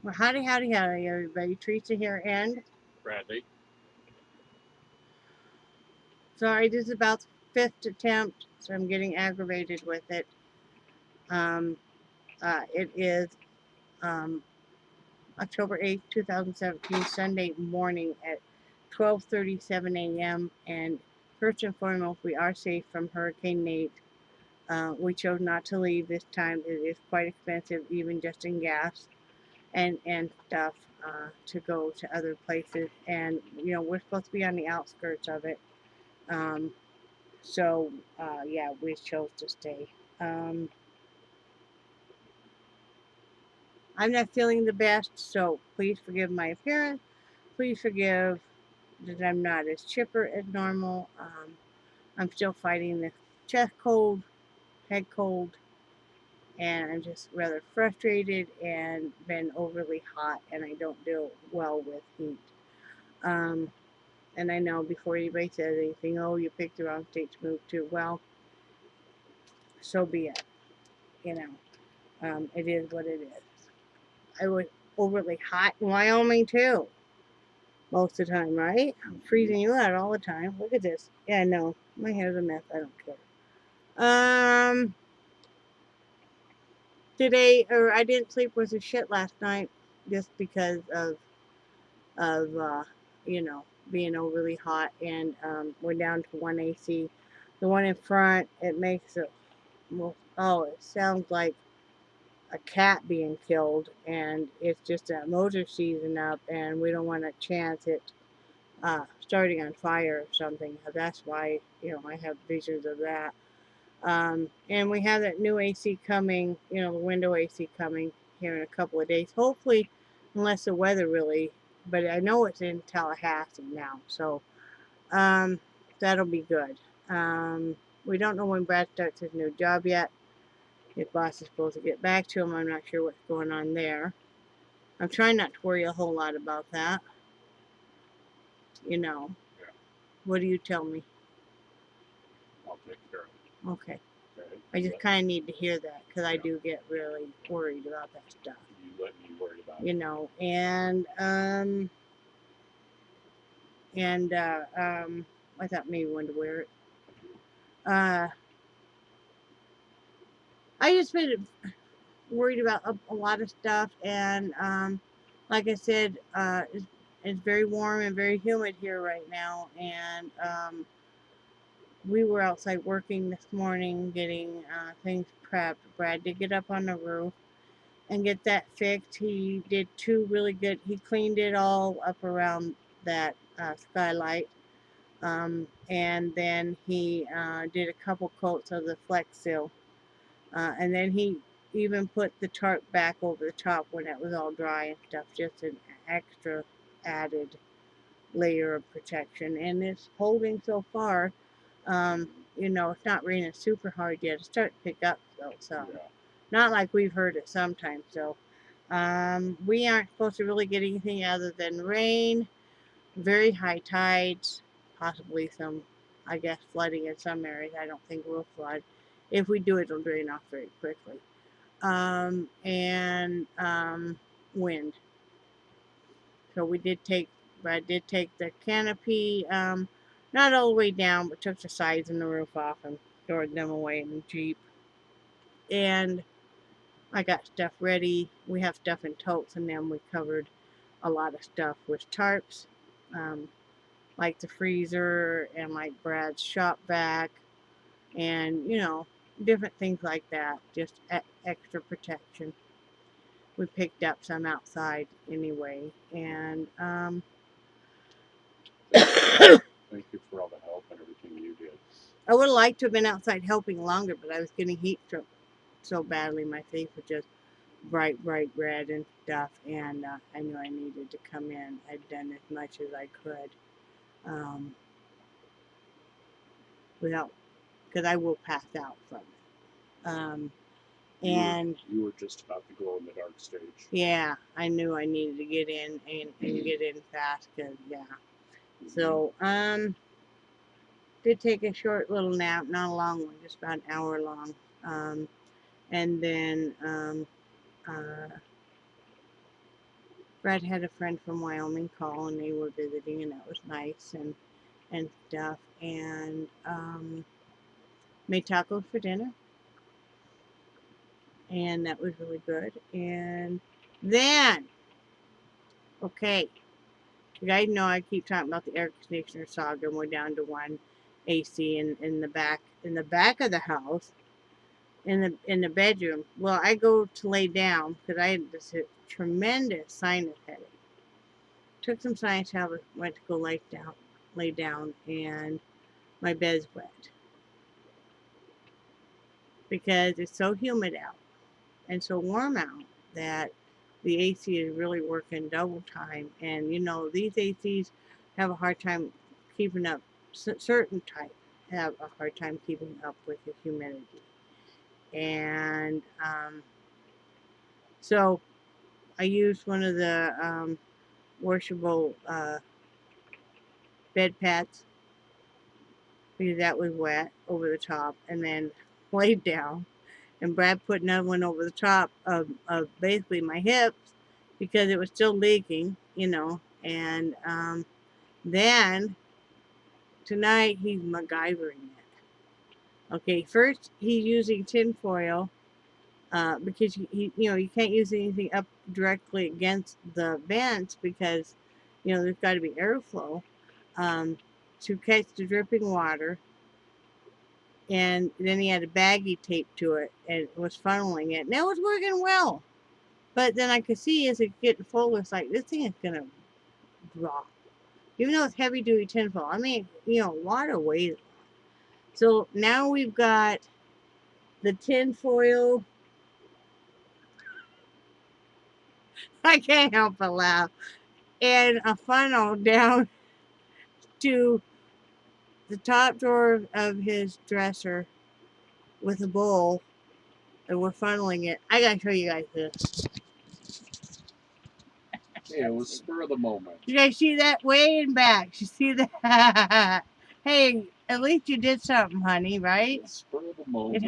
Well, howdy, howdy, howdy, everybody. Teresa here, and Bradley. sorry, this is about the fifth attempt, so I'm getting aggravated with it. Um, it is um, October 8th, 2017, Sunday morning at 12:37 a.m. And first and foremost, we are safe from Hurricane Nate. We chose not to leave this time. It is quite expensive, even just in gas and stuff, to go to other places. And we're supposed to be on the outskirts of it. Um, yeah, we chose to stay. Um, I'm not feeling the best, so please forgive my appearance. Please forgive that I'm not as chipper as normal. I'm still fighting the chest cold, head cold, and I'm just rather frustrated and been overly hot, and I don't do well with heat. Um, and I know before anybody says anything, oh, you picked the wrong state to move to. Well, so be it. You know. It is what it is. I was overly hot in Wyoming too, most of the time, right? I'm freezing you out all the time. Look at this. Yeah, no, my hair's a mess. I don't care. Um, I didn't sleep with a shit last night just because of you know being overly hot, and we're down to one AC. The one in front, it makes it, well, oh, it sounds like a cat being killed, and it's just that motor season up, and we don't want to chance it starting on fire or something. That's why I have visions of that. And we have that new AC coming, the window AC coming here in a couple of days. Hopefully, unless the weather really, but I know it's in Tallahassee now, so um, that'll be good. We don't know when Brad starts his new job yet. His boss is supposed to get back to him. I'm not sure what's going on there. I'm trying not to worry a whole lot about that. You know. Yeah, What do you tell me? I'll take care of it. Okay. Okay. I just kind of need to hear that because I do get really worried about that stuff. You let me worry about it. You know, and I thought maybe wanted to wear it. Uh, I just been worried about a lot of stuff, and like I said, it's very warm and very humid here right now, and we were outside working this morning getting things prepped. Brad did get up on the roof and get that fixed. He did two really good. He cleaned it all up around that skylight, and then he did a couple coats of the Flex Seal, and then he even put the tarp back over the top when it was all dry and stuff, just an extra added layer of protection, and it's holding so far. It's not raining super hard yet. It's starting to pick up though, so Yeah. not like we've heard it sometimes. So we aren't supposed to really get anything other than rain, very high tides, possibly some, I guess, flooding in some areas. I don't think we'll flood. If we do, it'll drain off very quickly. And wind. So Brad did take the canopy, not all the way down, but took the sides and the roof off and stored them away in the Jeep. And I got stuff ready. We have stuff in totes, and then we covered a lot of stuff with tarps, um, like the freezer and like Brad's shop vac, and different things like that. Just extra protection. We picked up some outside anyway, and Thank you for all the help and everything you did. I would have liked to have been outside helping longer, but I was getting heat stroke so badly. My face was just bright red and stuff, and I knew I needed to come in. I'd done as much as I could um, without, because I will pass out from it. And you were just about to go in the dark stage. yeah, I knew I needed to get in and get in fast, because yeah. So did take a short little nap, not a long one, just about an hour long, and then uh, Brad had a friend from Wyoming call, and they were visiting, and that was nice and stuff. And made tacos for dinner, and that was really good. And then, okay, you guys know I keep talking about the air conditioner saga, and we're down to one AC in the back of the house, in the bedroom. Well, I go to lay down because I had this tremendous sinus headache. Took some sinus tablets, went to go lay down, and my bed's wet because it's so humid out and so warm out that the AC is really working double time. And you know, these ACs have a hard time keeping up. Certain type have a hard time keeping up with the humidity. And so I used one of the washable bed pads because that was wet over the top, and then laid down. And Brad put another one over the top of basically my hips because it was still leaking, you know. And then tonight he's MacGyvering it. Okay, first he's using tinfoil because you know, you can't use anything up directly against the vents because you know there's got to be airflow to catch the dripping water. And then he had a baggie taped to it and was funneling it. And it was working well. But then I could see as it getting full, it's like, this thing is going to drop. Even though it's heavy duty tinfoil. I mean, you know, water weighs. So now we've got the tinfoil. I can't help but laugh. And a funnel down to the top drawer of his dresser with a bowl. And we're funneling it. I got to show you guys this. Yeah, it was spur of the moment. You guys see that? Way in back. You see that? Hey, at least you did something, honey, right? Spur of the moment.